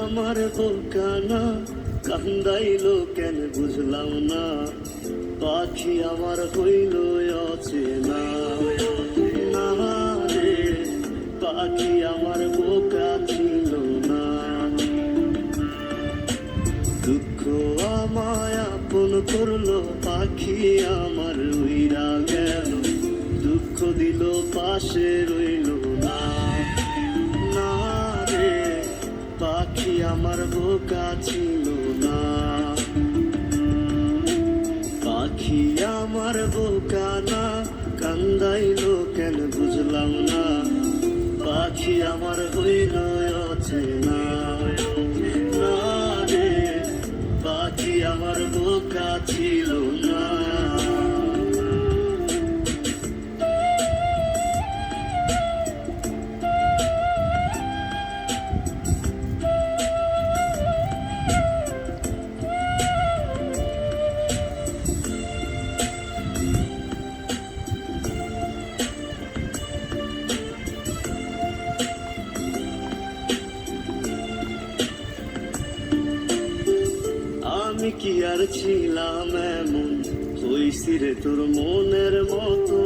আমার বোকানা কান্দাইলো কেন বুঝলাম না, পাখি আমার হইল অচেনা। না রে পাখি আমার বোকা ছিল না, দুঃখ আমায় আপন করলো, পাখি আমার উইরা গেল, দুঃখ দিল পাশে রইল না। না রে পাখি আমার বোকা ছিল না, পাখি আমার বোকা না কান্দাইলো কেন বুঝলাম না, পাখি আমার হইল অচেনা। না রে পাখি আমার বোকা ছিল না। আমি কি আর ছিলাম এমন, হইছি রে তোর মনের মতো,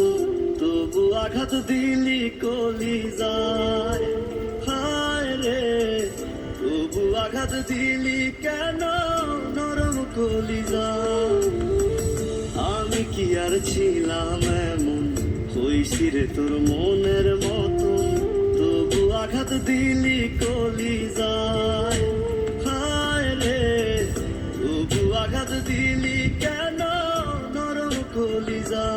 তবু আঘাত দিলি কলিজায়। হায় রে তবু আঘাত দিলি কেন নরম কলিজায়। আমি কি আর ছিলাম এমন, হইছি রে তোর মনের মতো, তবু আঘাত দিলি কলিজায়। আঘাত দিলি কেন নরম কলিজা,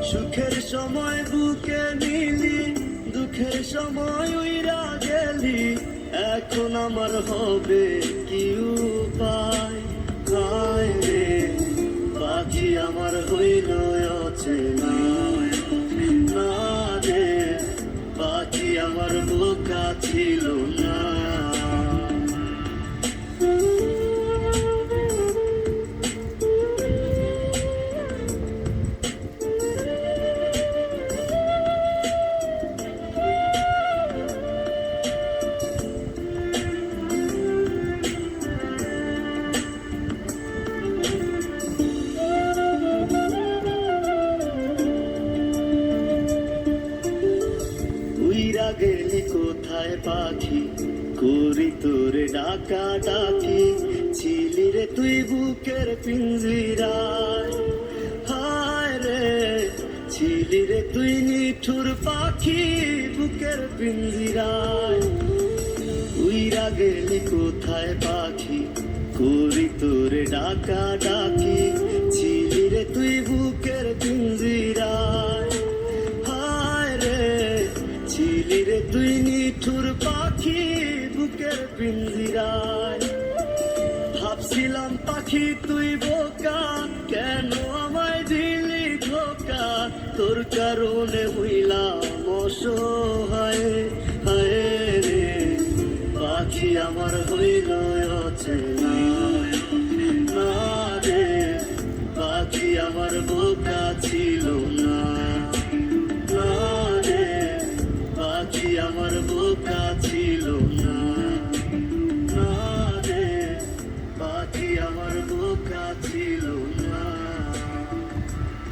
সুখের সময় বুকে নিলি, দুঃখের সময় উইরা গেলি, এখন আমার হবে কি উপায়। হায় রে পাখি আমার হইল অচেনা। না রে পাখি আমার বোকা ছিল না। উইরা গেলি কোথায় পাখি, করি তোরে ডাকা ডাকি, ছিলি রে তুই বুকের পিঞ্জিরায়। হায় রে ছিলি রে তুই নিঠুর পাখি বুকের পিঞ্জিরায়। উইরা গেলি কোথায় পাখি, করি তোরে ডাকা ডাকি, ছিলি রে তুই বুকের পিঞ্জিরায়। ছিলি রে তুই নিঠুর পাখি বুকের পিঞ্জিরায়। ভাবছিলাম পাখি তুই বোকা, কেন আমায় দিলি ধোকা, তোর কারণে হইলাম অসহায়। হায় রে পাখি আমার হইল অচেনা। না রে পাখি আমার বোকা ছিল না। পাখি আমার বোকা ছিল না। না রে পাখি আমার বোকা ছিল